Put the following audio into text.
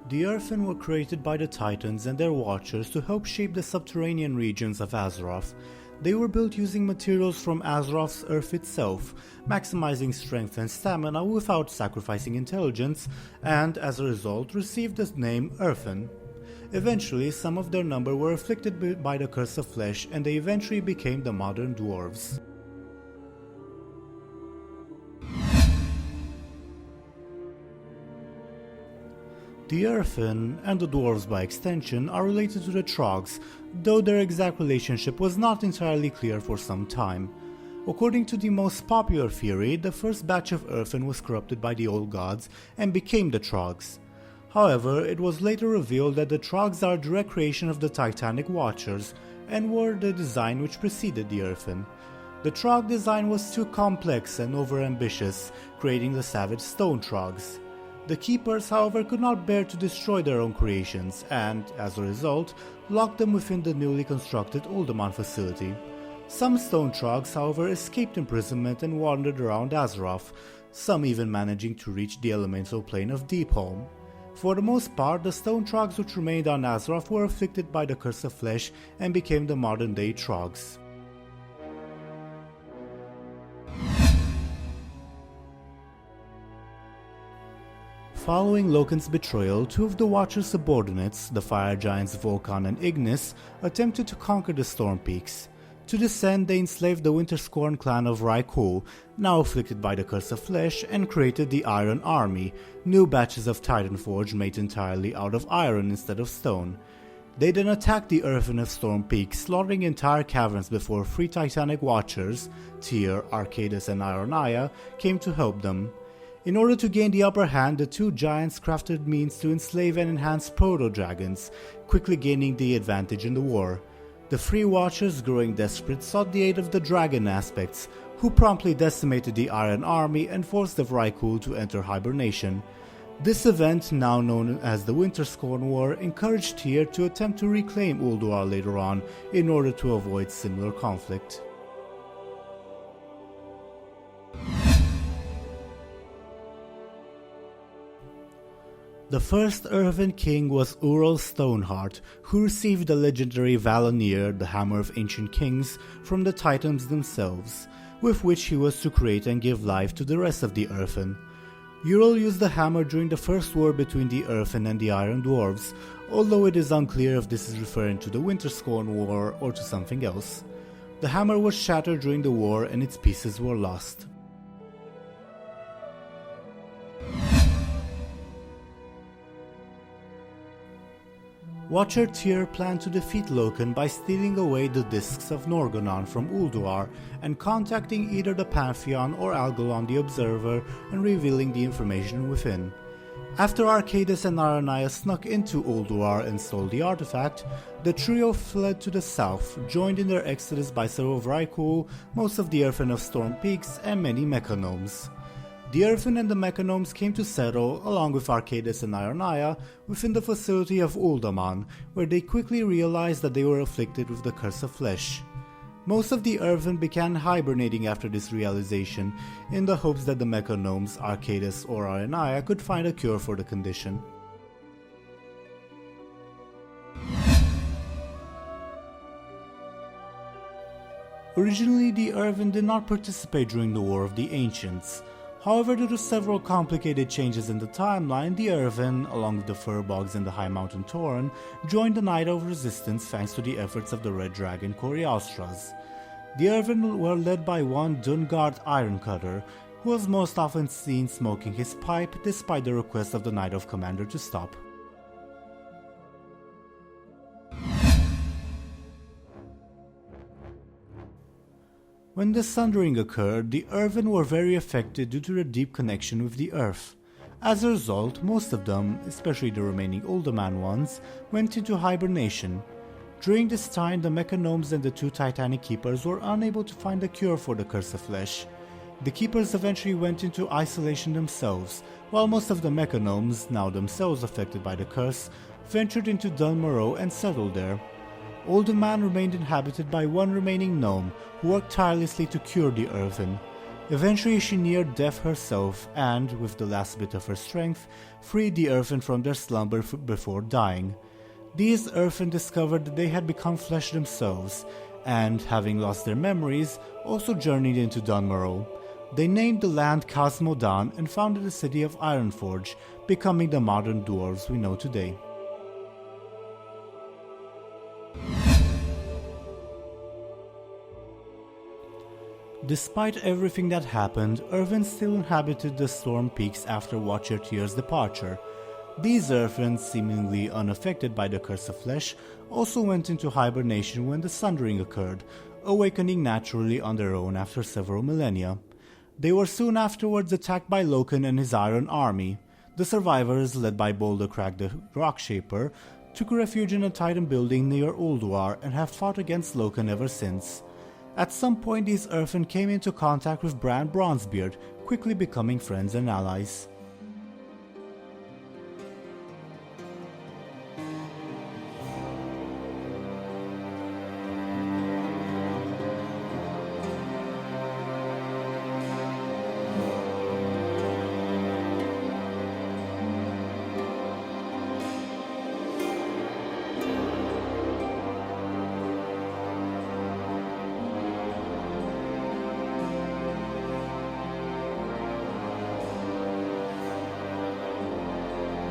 The Earthen were created by the Titans and their Watchers to help shape the subterranean regions of Azeroth. They were built using materials from Azeroth's Earth itself, maximizing strength and stamina without sacrificing intelligence, and as a result received the name Earthen. Eventually, some of their number were afflicted by the Curse of Flesh, and they eventually became the modern Dwarves. The Earthen, and the Dwarves by extension, are related to the Trogs, though their exact relationship was not entirely clear for some time. According to the most popular theory, the first batch of Earthen was corrupted by the old gods and became the Trogs. However, it was later revealed that the Trogs are a direct creation of the Titanic Watchers, and were the design which preceded the Earthen. The Trog design was too complex and overambitious, creating the savage Stone Trogs. The Keepers, however, could not bear to destroy their own creations and, as a result, locked them within the newly constructed Uldaman facility. Some Stone Trogs, however, escaped imprisonment and wandered around Azeroth, some even managing to reach the elemental plane of Deepholm. For the most part, the Stone Trogs which remained on Azeroth were afflicted by the Curse of Flesh and became the modern-day Trogs. Following Loken's betrayal, two of the Watcher's subordinates, the fire giants Vulcan and Ignis, attempted to conquer the Storm Peaks. To this end, they enslaved the Winter Scorn clan of Raikou, now afflicted by the Curse of Flesh, and created the Iron Army, new batches of Titanforge made entirely out of iron instead of stone. They then attacked the Earthen of Storm Peaks, slaughtering entire caverns before three Titanic Watchers, Tyr, Arcadus and Ironia, came to help them. In order to gain the upper hand, the two giants crafted means to enslave and enhance Proto-Dragons, quickly gaining the advantage in the war. The three Watchers, growing desperate, sought the aid of the Dragon Aspects, who promptly decimated the Iron Army and forced the Vrykul to enter hibernation. This event, now known as the Winter Scorn War, encouraged Tyr to attempt to reclaim Ulduar later on in order to avoid similar conflict. The first Earthen king was Ural Stoneheart, who received the legendary Val'anyr, the Hammer of Ancient Kings, from the Titans themselves, with which he was to create and give life to the rest of the Earthen. Ural used the hammer during the first war between the Earthen and the Iron Dwarves, although it is unclear if this is referring to the Winter Scorn War or to something else. The hammer was shattered during the war and its pieces were lost. Watcher Tyr planned to defeat Loken by stealing away the discs of Norgonon from Ulduar and contacting either the Pantheon or Algalon the Observer and revealing the information within. After Arcadus and Ironia snuck into Ulduar and stole the artifact, the trio fled to the south, joined in their exodus by several Vrykul, most of the Earthen of Storm Peaks, and many Mechanomes. The Earthen and the Mechanomes came to settle, along with Arcadus and Ironia, within the facility of Uldaman, where they quickly realized that they were afflicted with the Curse of Flesh. Most of the Earthen began hibernating after this realization, in the hopes that the Mechanomes, Arcadus or Ironia could find a cure for the condition. Originally, the Earthen did not participate during the War of the Ancients. However, due to several complicated changes in the timeline, the Earthen, along with the Furbogs and the High Mountain Tauren, joined the Night of Resistance thanks to the efforts of the Red Dragon Coriastras. The Earthen were led by one Dungard Ironcutter, who was most often seen smoking his pipe despite the request of the Night of Commander to stop. When the Sundering occurred, the Earthen were very affected due to their deep connection with the Earth. As a result, most of them, especially the remaining Uldaman ones, went into hibernation. During this time, the Mechanomes and the two Titanic Keepers were unable to find a cure for the Curse of Flesh. The Keepers eventually went into isolation themselves, while most of the Mechanomes, now themselves affected by the curse, ventured into Dun Morogh and settled there. Uldaman remained inhabited by one remaining gnome, who worked tirelessly to cure the Earthen. Eventually she neared death herself and, with the last bit of her strength, freed the Earthen from their slumber before dying. These Earthen discovered that they had become flesh themselves, and, having lost their memories, also journeyed into Dunmorrow. They named the land Khazmodan and founded the city of Ironforge, becoming the modern dwarves we know today. Despite everything that happened, Earthen still inhabited the Storm Peaks after Watcher Tyr's departure. These Earthen, seemingly unaffected by the Curse of Flesh, also went into hibernation when the Sundering occurred, awakening naturally on their own after several millennia. They were soon afterwards attacked by Loken and his Iron Army. The survivors, led by Bouldercrag the Rockshaper, took refuge in a Titan building near Uldaman and have fought against Loken ever since. At some point these Earthen came into contact with Bran Bronzebeard, quickly becoming friends and allies.